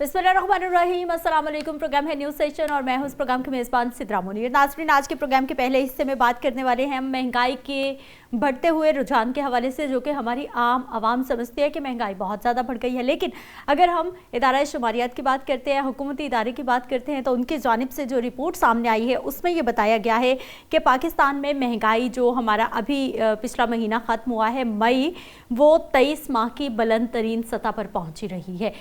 बिस्मिल्लाहिर्रहमानिर्रहीम, अस्सलाम वालेकुम। प्रोग्राम है न्यूज़ सेशन और मैं हूं इस प्रोग्राम के मेज़बान सिद्रा मुनीर। नाज़रीन, आज के प्रोग्राम के पहले हिस्से में बात करने वाले हैं हम महंगाई के बढ़ते हुए रुझान के हवाले से, जो कि हमारी आम आवाम समझती है कि महंगाई बहुत ज़्यादा बढ़ गई है। लेकिन अगर हम इदारा शुमारियात की बात करते हैं, हुकूमती इदारे की बात करते हैं, तो उनकी जानिब से जो रिपोर्ट सामने आई है उसमें ये बताया गया है कि पाकिस्तान में महंगाई जो हमारा अभी पिछला महीना ख़त्म हुआ है मई, वो 23 माह की बुलंद तरीन सतह पर पहुँची रही है।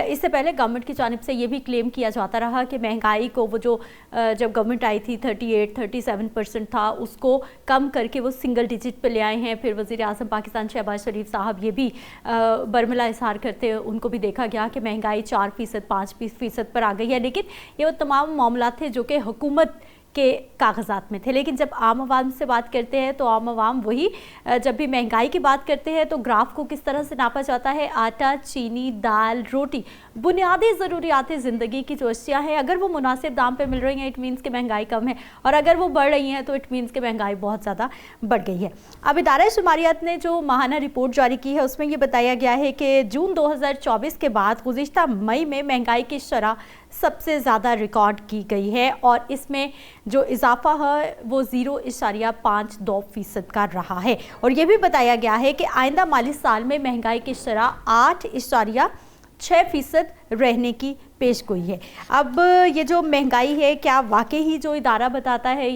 इससे पहले गवर्नमेंट की जानिब से ये भी क्लेम किया जाता रहा कि महंगाई को वो जो जब गवर्नमेंट आई थी 38-37% था, उसको कम करके वो सिंगल डिजिट पे ले आए हैं। फिर वज़ीर आज़म पाकिस्तान शहबाज शरीफ साहब ये भी बरमला इजहार करते हैं, उनको भी देखा गया कि महंगाई 4%, 5% पर आ गई है। लेकिन ये वो तमाम मामला थे जो कि हुकूमत के कागजात में थे। लेकिन जब आम आवाम से बात करते हैं तो आम आवाम वही, जब भी महंगाई की बात करते हैं तो ग्राफ को किस तरह से नापा जाता है, आटा, चीनी, दाल, रोटी, बुनियादी ज़रूरियात ज़िंदगी की जो अशिया हैं, अगर वो मुनासिब दाम पे मिल रही हैं इट मीन्स कि महंगाई कम है, और अगर वो बढ़ रही हैं तो इट मीन्स कि महंगाई बहुत ज़्यादा बढ़ गई है। अब इदारा शुमारियात ने जो माहाना रिपोर्ट जारी की है उसमें ये बताया गया है कि जून 2024 के बाद गुज़िश्ता मई में महंगाई की शरह सबसे ज़्यादा रिकॉर्ड की गई है, और इसमें जो इजाफा है वो 0.52% का रहा है। और ये भी बताया गया है कि आइंदा माली साल में महंगाई की शरह 8.6% रहने की पेशगोई है। अब ये जो महंगाई है, क्या वाकई ही जो इदारा बताता है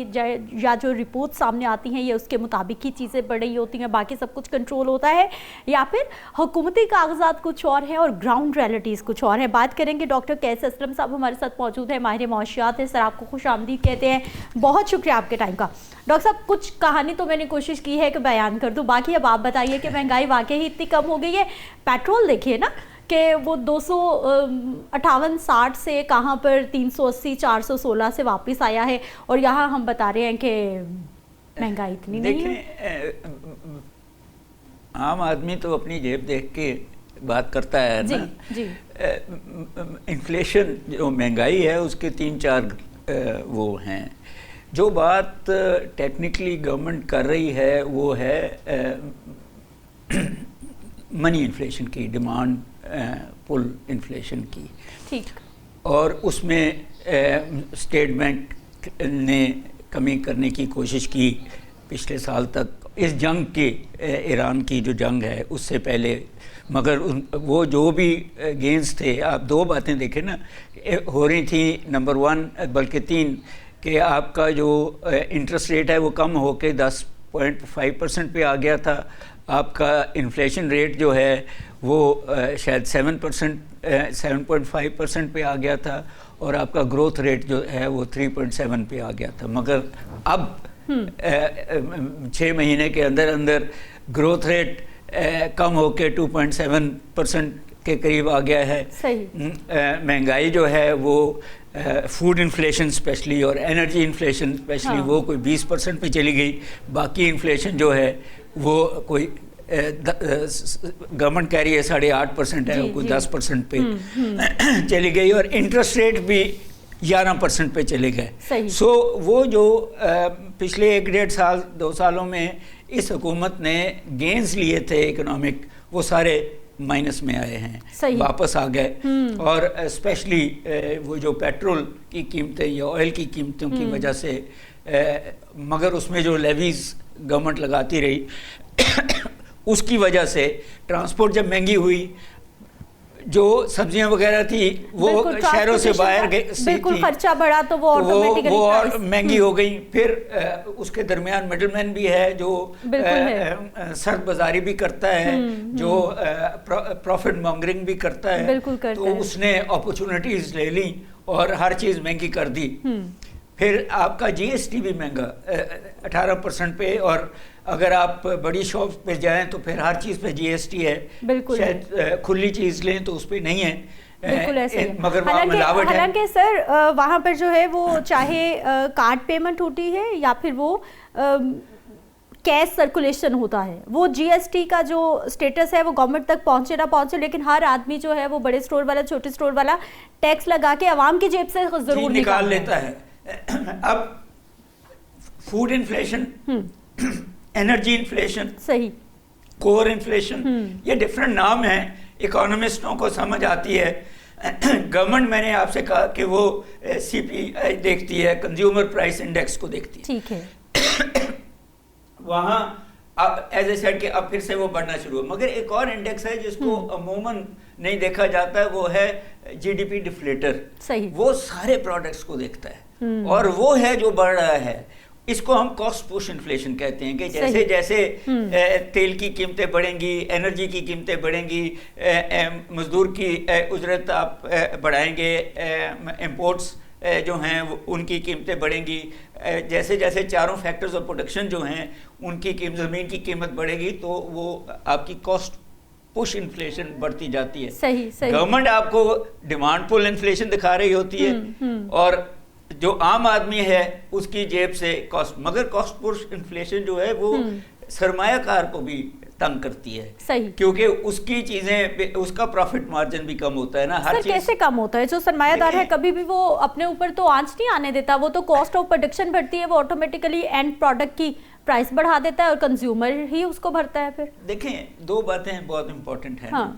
या जो रिपोर्ट सामने आती हैं ये उसके मुताबिक ही चीज़ें बढ़ रही होती हैं, बाकी सब कुछ कंट्रोल होता है, या फिर हुकूमती कागजात कुछ और हैं और ग्राउंड रियलिटीज़ कुछ और हैं? बात करेंगे। डॉक्टर कैस असलम साहब हमारे साथ मौजूद है, माहिर मौशियात है। सर, आपको खुश आमदीद कहते हैं, बहुत शुक्रिया आपके टाइम का। डॉक्टर साहब, कुछ कहानी तो मैंने कोशिश की है कि बयान कर दूँ, बाकी अब आप बताइए कि महंगाई वाकई ही इतनी कम हो गई है। पेट्रोल देखिए ना कि वो 258-60 से कहाँ पर 380-416 से वापस आया है, और यहाँ हम बता रहे हैं कि महंगाई इतनी नहीं है। आम आदमी तो अपनी जेब देख के बात करता है जी, ना जी। इन्फ्लेशन जो महंगाई है उसके 3-4 वो हैं। जो बात टेक्निकली गवर्नमेंट कर रही है वो है मनी इन्फ्लेशन की, डिमांड पुल इन्फ्लेशन की। ठीक। और उसमें स्टेट बैंक ने कमी करने की कोशिश की पिछले साल तक, इस जंग के ईरान की जो जंग है उससे पहले। मगर वो जो भी गेंस थे, आप दो बातें देखें ना हो रही थी। नंबर 1 बल्कि 3 कि आपका जो इंटरेस्ट रेट है वो कम होके 10.5% पे आ गया था। आपका इन्फ्लेशन रेट जो है वो शायद 7.5% पे आ गया था, और आपका ग्रोथ रेट जो है वो 3.7 पे आ गया था। मगर अब 6 महीने के अंदर अंदर ग्रोथ रेट कम होके 2.7% के करीब आ गया है। सही। महंगाई जो है वो फूड इन्फ्लेशन स्पेशली और एनर्जी इन्फ्लेशन स्पेशली वो कोई 20% पे चली गई। बाकी इन्फ्लेशन जो है वो कोई गवर्नमेंट कह रही है 8.5% है, कोई 10% पे चली गई, और इंटरेस्ट रेट भी 11% पे चले गए। सो वो जो पिछले 1-1.5 साल 2 सालों में इस हुकूमत ने गेंस लिए थे इकोनॉमिक, वो सारे माइनस में आए हैं, वापस आ गए। और स्पेशली वो जो पेट्रोल की कीमतें या ऑयल की कीमतों की वजह से, मगर उसमें जो लेवीज गवर्नमेंट लगाती रही उसकी वजह से ट्रांसपोर्ट जब महंगी हुई, जो सब्जियां वगैरह थी वो शहरों से बाहर गई, बिल्कुल खर्चा बढ़ा तो वो ऑटोमेटिकली वो और महंगी हो गई। फिर उसके दरमियान मिडलमैन भी है जो सर्द बाजारी भी करता है, जो प्रॉफिट मॉन्गरिंग भी करता है, तो उसने अपॉर्चुनिटीज ले ली और हर चीज़ महंगी कर दी। फिर आपका जीएसटी भी महंगा 18% पे, और अगर आप बड़ी शॉप पे जाएं तो फिर हर चीज़ पे जीएसटी है। शायद खुली चीज़ लें तो उस पर नहीं है, मगर हालांकि सर वहाँ पर जो है वो चाहे कार्ड पेमेंट होती है या फिर वो कैश सर्कुलेशन होता है, वो जीएसटी का जो स्टेटस है वो गवर्नमेंट तक पहुँचे ना पहुँचे, लेकिन हर आदमी जो है वो बड़े स्टोर वाला छोटे स्टोर वाला टैक्स लगा के आवाम की जेब से जरूर निकाल लेता है। अब फूड इन्फ्लेशन, एनर्जी इन्फ्लेशन, सही, कोर इन्फ्लेशन, ये डिफरेंट नाम हैं, इकोनॉमिस्टों को समझ आती है गवर्नमेंट, मैंने आपसे कहा कि वो CPI देखती है, कंज्यूमर प्राइस इंडेक्स को देखती है, ठीक है। वहाँ अब एज ए सेड कि अब फिर से वो बढ़ना शुरू हो। मगर एक और इंडेक्स है जिसको अमूमन नहीं देखा जाता है, वो है GDP डिफ्लेटर। सही। वो सारे प्रोडक्ट्स को देखता है और वो है जो बढ़ रहा है। इसको हम कॉस्ट पुश इन्फ्लेशन कहते हैं कि जैसे जैसे तेल की कीमतें बढ़ेंगी, एनर्जी की कीमतें बढ़ेंगी, मजदूर की उजरत आप बढ़ाएंगे, इंपोर्ट्स जो हैं उनकी कीमतें बढ़ेंगी, जैसे जैसे चारों फैक्टर्स ऑफ प्रोडक्शन जो हैं उनकी कीमत, ज़मीन की कीमत बढ़ेगी तो वो आपकी कॉस्ट पुश इन्फ्लेशन बढ़ती जाती है। सही सही। गवर्नमेंट आपको डिमांड पुल इन्फ्लेशन दिखा रही होती है और जो आम आदमी है उसकी जेब से कॉस्ट, मगर कॉस्ट पुश इन्फ्लेशन जो है वो सरमायाकार को भी तंग करती है। सही। क्योंकि उसकी चीजें, उसका प्रॉफिट मार्जिन भी कम होता है ना। हर चीज कैसे कम होता है? जो सरमायादार है कभी भी वो अपने ऊपर तो आंच नहीं आने देता, वो तो कॉस्ट ऑफ प्रोडक्शन बढ़ती है, वो ऑटोमेटिकली एंड प्रोडक्ट की प्राइस बढ़ा देता है और कंज्यूमर ही उसको भरता है। फिर देखें, दो बातें बहुत इंपॉर्टेंट हैं। हाँ।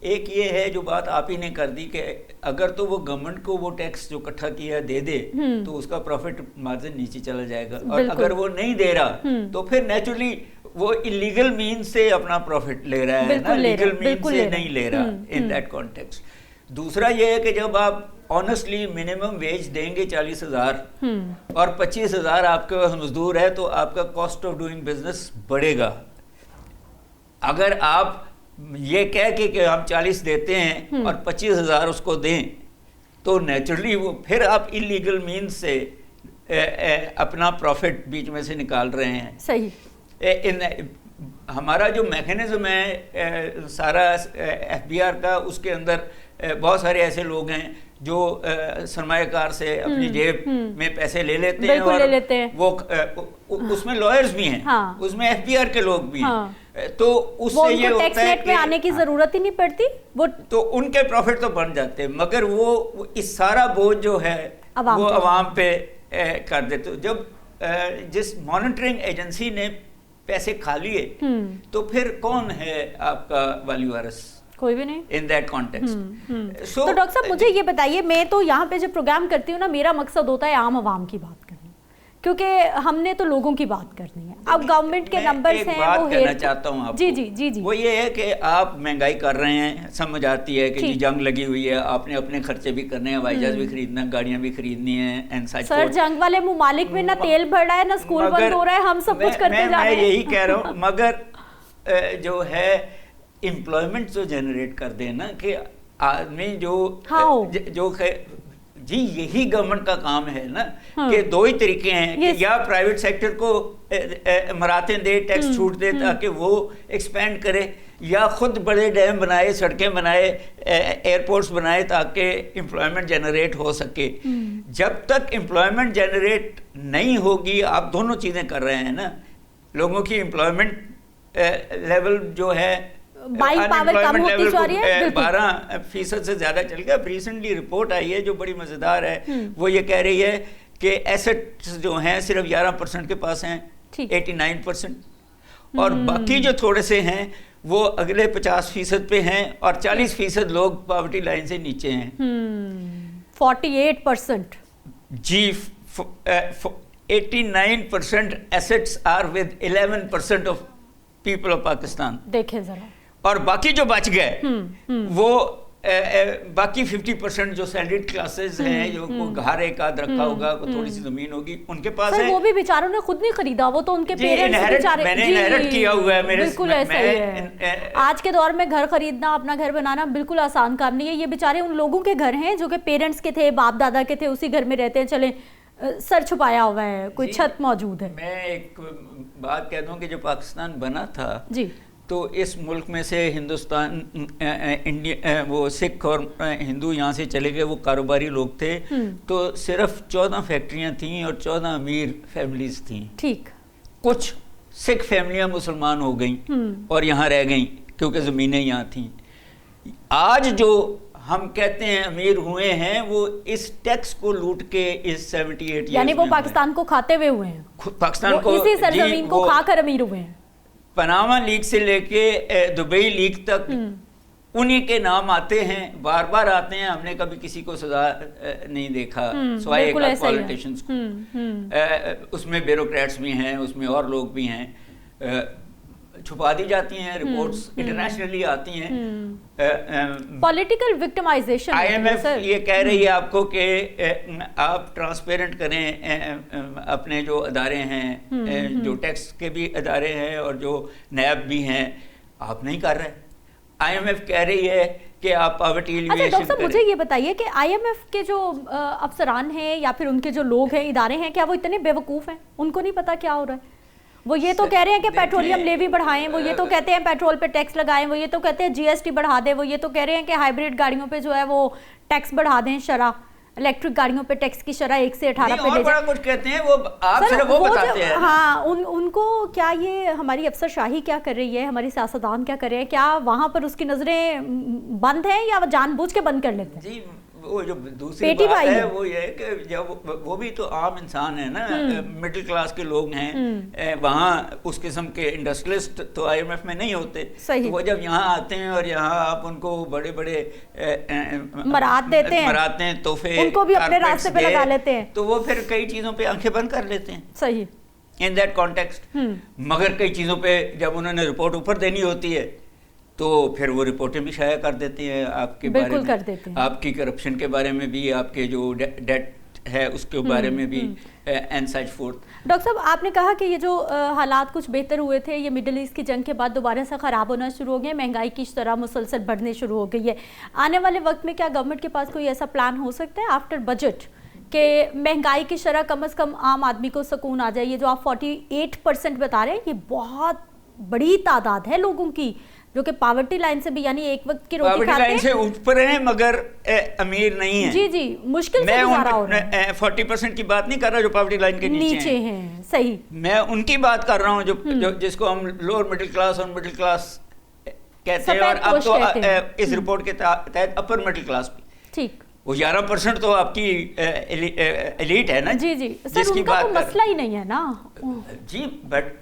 एक ये है जो बात आप ही ने कर दी कि अगर तो वो गवर्नमेंट को वो टैक्स जो इकट्ठा किया दे दे तो उसका प्रॉफिट मार्जिन नीचे चला जाएगा, और अगर वो नहीं दे रहा तो फिर नेचुरली वो इलीगल मीन से अपना प्रॉफिट ले रहा है ना, लीगल मीन से नहीं ले रहा इन दैट कॉन्टेक्स्ट। दूसरा ये है कि जब आप ऑनेस्टली मिनिमम वेज देंगे 40,000 और 25,000 आपके पास मजदूर है तो आपका कॉस्ट ऑफ डूइंग बिजनेस बढ़ेगा। अगर आप ये कह के कि हम 40 देते हैं और 25,000 उसको दें तो नेचुरली वो फिर आप इलीगल मीन से अपना प्रॉफिट बीच में से निकाल रहे हैं। सही। हमारा जो मैकेनिज्म है सारा FBR का, उसके अंदर बहुत सारे ऐसे लोग हैं जो सरमायाकार से अपनी जेब में पैसे ले लेते हैं और ले लेते हैं। वो उसमें लॉयर्स भी हैं, हाँ। उसमें FBR के लोग भी हाँ। हैं, तो उससे ये होता है कि आने की जरूरत ही नहीं पड़ती, वो तो उनके प्रॉफिट तो बन जाते हैं, मगर वो इस सारा बोझ जो है वो अवाम पे कर देते। जब जिस मॉनिटरिंग एजेंसी ने पैसे खा लिए तो फिर कौन है आपका वाली वारिस? कोई भी नहीं इन दैट कॉन्टेक्स्ट। तो डॉक्टर साहब मुझे ये बताइए, मैं तो यहाँ पे जब प्रोग्राम करती हूँ ना, मेरा मकसद होता है आम आवाम की बात करनी, क्योंकि हमने तो लोगों की बात करनी है। अब गवर्नमेंट के नंबर्स हैं, वो कहना चाहता हूँ आपको। जी जी जी जी। वो ये है कि आप महंगाई कर रहे हैं, समझ आती है कि जी जंग लगी हुई है, आपने अपने खर्चे भी करने हैं, हवाई जहाज भी खरीदना, गाड़ियां भी खरीदनी है एंड सच। सर जंग वाले मुमालिक में ना तेल बढ़ रहा है, ना स्कूल बंद हो रहा है, हम सब कुछ करते जा रहे हैं। मैं यही कह रहा हूँ, मगर जो है एम्प्लॉयमेंट जो जनरेट कर दे ना, कि आदमी जो जी यही गवर्नमेंट का काम है ना। कि दो ही तरीके हैं कि या प्राइवेट सेक्टर को मरातें दे, टैक्स छूट दे ताकि वो एक्सपेंड करे, या खुद बड़े डैम बनाए, सड़कें बनाए, एयरपोर्ट्स बनाए ताकि एम्प्लॉयमेंट जनरेट हो सके। जब तक एम्प्लॉयमेंट जनरेट नहीं होगी, आप दोनों चीज़ें कर रहे हैं ना, लोगों की एम्प्लॉयमेंट लेवल जो है, बाइंग पावर कम होती जा रही है, 12% से ज्यादा चल गया। रिसेंटली रिपोर्ट आई है जो बड़ी मजेदार है, वो ये कह रही है कि एसेट्स जो हैं सिर्फ 11% के पास हैं, 89%, और बाकी जो थोड़े से हैं वो अगले 50% पे हैं, और 40% लोग पॉवर्टी लाइन से नीचे हैं। 48% जी। 89% assets are with 11% of people of Pakistan. देखें जरा, और बाकी जो बच गए वो बाकी 50% जो सैलरीड क्लासेस हैं, जो घर एक आध रखा होगा, थोड़ी सी जमीन होगी, उनके पास है। वो भी बेचारों ने खुद नहीं खरीदा, वो तो उनके पेरेंट्स बेचारे, मैंने इनहेरिट किया हुआ है मेरे। बिल्कुल ऐसा ही है। आज के दौर में घर खरीदना, अपना घर बनाना बिल्कुल आसान काम नहीं है। ये बेचारे उन लोगों के घर हैं जो कि पेरेंट्स के थे, बाप दादा के थे, उसी घर में रहते हैं, चले सर छुपाया हुआ है, कोई छत मौजूद है। मैं एक बात कह दूं कि जो पाकिस्तान बना था जी, तो इस मुल्क में से हिंदुस्तान, इंडिया, वो सिख और हिंदू यहाँ से चले गए, वो कारोबारी लोग थे, तो सिर्फ 14 फैक्ट्रियाँ थीं और 14 अमीर फैमिलीज थीं। ठीक। कुछ सिख फैमिलियाँ मुसलमान हो गईं और यहाँ रह गईं क्योंकि ज़मीनें यहाँ थीं। आज जो हम कहते हैं अमीर हुए हैं, वो इस टैक्स को लूट के इस 78 यानी वो पाकिस्तान को खाते हुए हुए हैं, पाकिस्तान को, इसी सरजमीन को खाकर अमीर हुए हैं। पनामा लीग से लेके दुबई लीग तक انہی کے نام آتے ہیں, بار بار آتے ہیں, ہم نے کبھی کسی کو سزا نہیں دیکھا سوائے ایک پولیٹیشنز کو. اس میں بیوروکریٹس بھی ہیں, اس میں اور لوگ بھی ہیں, چھپا دی جاتی ہیں, رپورٹس انٹرنیشنلی آتی ہیں. Political victimization. I M F یہ کہہ رہی ہے آپ کو کہ آپ ٹرانسپیرنٹ کریں اپنے جو ادارے ہیں, جو ٹیکس کے بھی ادارے ہیں اور جو نیب بھی ہیں, آپ نہیں کر رہے. آئی ایم ایف کہہ رہی ہے کہ آپ پاورٹی ایلیویشن کریں. ڈاکٹر صاحب مجھے یہ بتائیے کہ آئی ایم ایف کے جو افسران ہیں یا پھر ان کے جو لوگ ہیں, ادارے ہیں, کیا وہ اتنے بیوقوف ہیں, ان کو نہیں پتا کیا ہو رہا ہے؟ وہ یہ تو کہہ رہے ہیں کہ پیٹرولیم لیوی بڑھائیں, وہ یہ تو کہتے ہیں پیٹرول پہ ٹیکس لگائیں, وہ یہ تو کہتے ہیں جی ایس ٹی بڑھا دیں, وہ یہ تو کہہ رہے ہیں کہ ہائیبریڈ گاڑیوں پہ جو ہے وہ ٹیکس بڑھا دیں, شرح الیکٹرک گاڑیوں پہ ٹیکس کی شرح 1 سے 18 پہ لے جائیں. کچھ کہتے ہیں وہ آپ صرف وہ بتاتے ہیں. ہاں, ان کو کیا یہ ہماری افسر شاہی کیا کر رہی ہے, ہماری سیاستدان کیا کر رہے ہیں, کیا وہاں پر اس کی نظریں بند ہیں یا وہ جان بوجھ کے بند کر لیتے ہیں؟ جی وہ جو دوسری بات ہے وہ یہ ہے کہ جب وہ بھی تو عام انسان ہے نا, مڈل کلاس کے لوگ ہیں, وہاں اس قسم کے انڈسٹریلسٹ تو آئی ایم ایف میں نہیں ہوتے. وہ جب یہاں آتے ہیں اور یہاں آپ ان کو بڑے بڑے مراد دیتے ہیں, تحفے ان کو بھی اپنے راستے پہ لگا لیتے ہیں, تو وہ پھر کئی چیزوں پہ آنکھیں بند کر لیتے ہیں. صحیح ان دیٹ کانٹیکسٹ. مگر کئی چیزوں پہ جب انہوں نے رپورٹ اوپر دینی ہوتی ہے تو پھر وہ رپورٹیں بھی شائع کر دیتے ہیں آپ کے بارے میں, آپ کی کرپشن کے بارے میں بھی, آپ کے جو ڈیٹ ہے اس کے بارے میں بھی, اینڈ سچ فورتھ. ڈاکٹر صاحب آپ نے کہا کہ یہ جو حالات کچھ بہتر ہوئے تھے, یہ مڈل ایسٹ کی جنگ کے بعد دوبارہ سے خراب ہونا شروع ہو گئے, مہنگائی کی شرح مسلسل بڑھنے شروع ہو گئی ہے. آنے والے وقت میں کیا گورنمنٹ کے پاس کوئی ایسا پلان ہو سکتا ہے آفٹر بجٹ کہ مہنگائی کی شرح کم از کم عام آدمی کو سکون آ جائے؟ یہ جو آپ 48% بتا رہے ہیں, یہ بہت بڑی تعداد ہے لوگوں کی جو کہ پاورٹی لائن سے بھی, یعنی ایک وقت کی روٹی کھاتے ہیں, پاورٹی لائن سے اوپر ہیں مگر امیر نہیں ہیں. جی جی, مشکل سے گزارا ہو رہا ہے. 40% کی بات نہیں کر رہا جو پاورٹی لائن کے نیچے ہیں. صحیح, میں ان کی بات کر رہا ہوں جو جس کو ہم لوور مڈل کلاس اور مڈل کلاس کہتے ہیں, اور اب تو اس رپورٹ کے تحت اپر مڈل کلاس بھی. ٹھیک, وہ 11% تو آپ کی ایلیٹ ہے نا. جی جی سر, ان کا تو مسئلہ ہی نہیں ہے نا. جی بٹ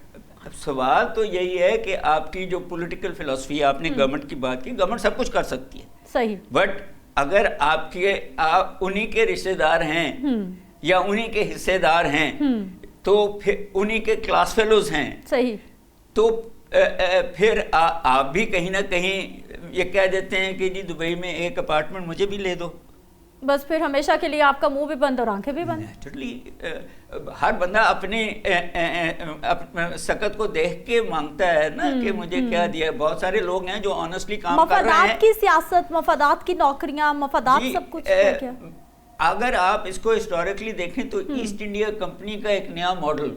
سوال تو یہی ہے کہ آپ کی جو پولیٹیکل فلسفی, آپ نے گورنمنٹ کی بات کی, گورنمنٹ سب کچھ کر سکتی ہے. صحیح, بٹ اگر آپ انہی کے رشتے دار ہیں یا انہی کے حصے دار ہیں تو پھر انہی کے کلاس فیلوز ہیں. صحیح, تو پھر آپ بھی کہیں نہ کہیں یہ کہہ دیتے ہیں کہ جی دبئی میں ایک اپارٹمنٹ مجھے بھی لے دو, بس پھر ہمیشہ کے لیے آپ کا منہ بھی بند اور آنکھیں بھی بند. نیچرلی ہر بندہ اپنی سکت کو دیکھ کے مانگتا ہے نا کہ مجھے کیا دیا. بہت سارے لوگ ہیں جو آنیسٹلی کام کر رہے ہیں. مفادات کی سیاست, مفادات کی نوکریاں, مفادات سب کچھ. اگر آپ اس کو ہسٹوریکلی دیکھیں تو ایسٹ انڈیا کمپنی کا ایک نیا ماڈل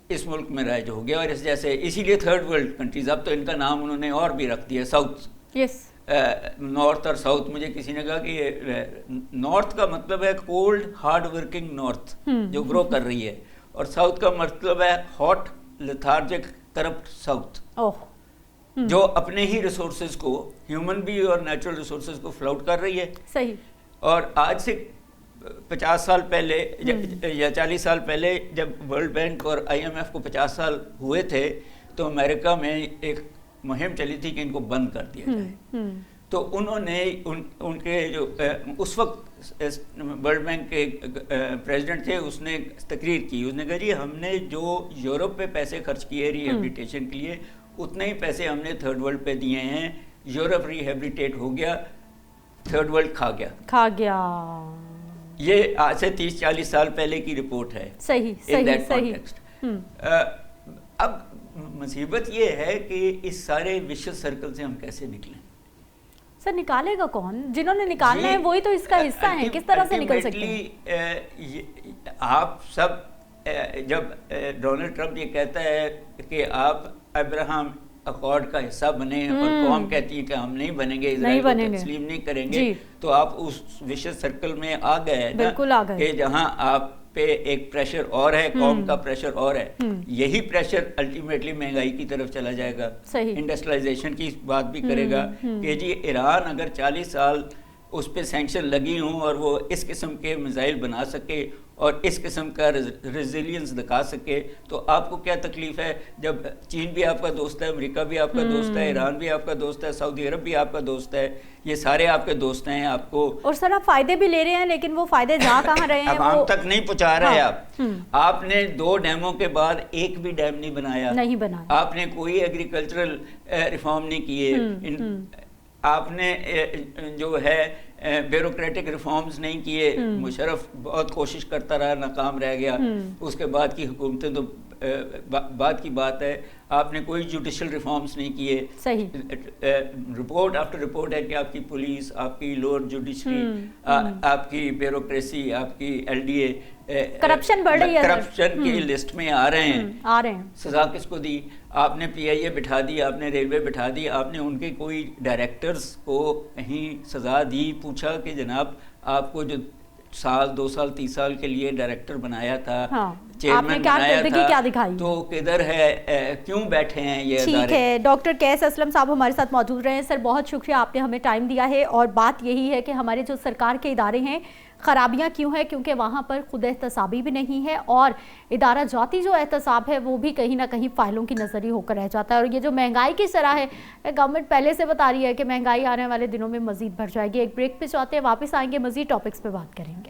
اس ملک میں رائج ہو گیا, اور اس جیسے اسی لیے تھرڈ ورلڈ کنٹریز, اب تو ان کا نام انہوں نے اور بھی رکھ دیا, ساؤتھ. یس, نارتھ اور ساؤتھ. مجھے کسی نے کہا کہ نارتھ کا مطلب ہے کولڈ ہارڈ ورکنگ نارتھ جو گرو کر رہی ہے, اور ساؤتھ کا مطلب ہے ہاٹ لیتھارجک کرپٹ ساؤتھ جو اپنے ہی ریسورسز کو, ہیومن بھی اور نیچرل ریسورسز کو فلاؤٹ کر رہی ہے. صحیح, اور آج سے 50 سال پہلے یا 40 سال پہلے جب ورلڈ بینک اور آئی ایم ایف کو 50 سال ہوئے تھے تو امریکہ میں ایک مہم چلی تھی کہ ان کو بند کر دیا جائے. تو انہوں نے ان کے جو اس وقت ورلڈ بینک کے پریزیڈنٹ تھے, اس نے تقریر کی, اس نے کہا جی ہم نے جو یورپ پہ پیسے خرچ کیے ریہیبلیٹیشن کے لیے, اتنے ہی پیسے ہم نے تھرڈ ورلڈ پہ دیے ہیں. یورپ ریہیبلیٹیٹ ہو گیا, تھرڈ ورلڈ کھا گیا. یہ آج سے 30-40 سال پہلے کی رپورٹ ہے. صحیح صحیح صحیح. اب مصیبت یہ ہے کہ اس سارے وشس سرکل سے ہم کیسے نکلیں؟ سر نکالے گا کون؟ جنہوں نے نکالنا ہے وہی تو اس کا حصہ ہیں, کس طرح سے نکل سکتے ہیں؟ آپ سب, جب ڈونلڈ ٹرمپ یہ کہتا ہے کہ آپ ابراہم اکارڈ کا حصہ بنے اور قوم کہتی ہے کہ ہم نہیں بنیں گے, اسرائیل کو تسلیم نہیں کریں گے, تو آپ اس وشس سرکل میں آ گئے نا کہ جہاں آپ پہ ایک پریشر اور ہے, قوم کا پریشر اور ہے. یہی پریشر الٹیمیٹلی مہنگائی کی طرف چلا جائے گا, انڈسٹریلائزیشن کی بات بھی کرے گا کہ جی ایران اگر 40 سال اس پہ سینکشن لگی ہوں اور وہ اس قسم کے میزائل بنا سکے اور اس قسم کا ریزیلینس دکھا سکے، تو آپ کو کیا تکلیف ہے جب چین بھی آپ کا دوست ہے، امریکہ بھی آپ کا دوست ہے، ایران بھی آپ کا دوست ہے، سعودی عرب بھی آپ کا دوست ہے، یہ سارے آپ کے دوست ہیں. آپ کو اور سر آپ فائدے بھی لے رہے ہیں لیکن وہ فائدے جا کہاں رہے ہیں، عوام تک نہیں پہنچا رہے. آپ نے 2 ڈیموں کے بعد ایک بھی ڈیم نہیں بنایا. آپ نے کوئی ایگریکلچرل ریفارم نہیں کیے. آپ نے جو ہے بیوروکریٹک ریفارمز نہیں کیے. مشرف بہت کوشش کرتا رہا، ناکام رہ گیا. اس کے بعد کی حکومتیں تو بعد کی بات ہے. آپ نے کوئی جوڈیشل ریفارمز نہیں کیے. رپورٹ آفٹر رپورٹ ہے کہ آپ کی پولیس، آپ کی لوور جوڈیشری، آپ کی بیوروکریسی، آپ کی LDA کرپشن بڑھ رہی ہے، کرپشن کی لسٹ میں آ رہے ہیں. سزا کس کو دی؟ آپ نے PIA بٹھا دی، آپ نے ریلوے بٹھا دی. آپ نے ان کے کوئی ڈائریکٹرز کو کہیں سزا دی؟ پوچھا کہ جناب آپ کو جو 1 2 سال 30 سال کے لیے ڈائریکٹر بنایا تھا، چیئرمین بنایا تھا، تو کدھر ہے؟ کیوں بیٹھے ہیں یہ ادارے؟ ٹھیک ہے، ڈاکٹر قیس اسلم صاحب ہمارے ساتھ موجود رہے ہیں. سر بہت شکریہ، آپ نے ہمیں ٹائم دیا ہے. اور بات یہی ہے کہ ہمارے جو سرکار کے ادارے ہیں خرابیاں کیوں ہیں؟ کیونکہ وہاں پر خود احتسابی بھی نہیں ہے، اور ادارہ جاتی جو احتساب ہے وہ بھی کہیں نہ کہیں فائلوں کی نظری ہو کر رہ جاتا ہے. اور یہ جو مہنگائی کی شرح ہے، گورنمنٹ پہلے سے بتا رہی ہے کہ مہنگائی آنے والے دنوں میں مزید بڑھ جائے گی. ایک بریک پہ جاتے ہیں، واپس آئیں گے، مزید ٹاپکس پہ بات کریں گے.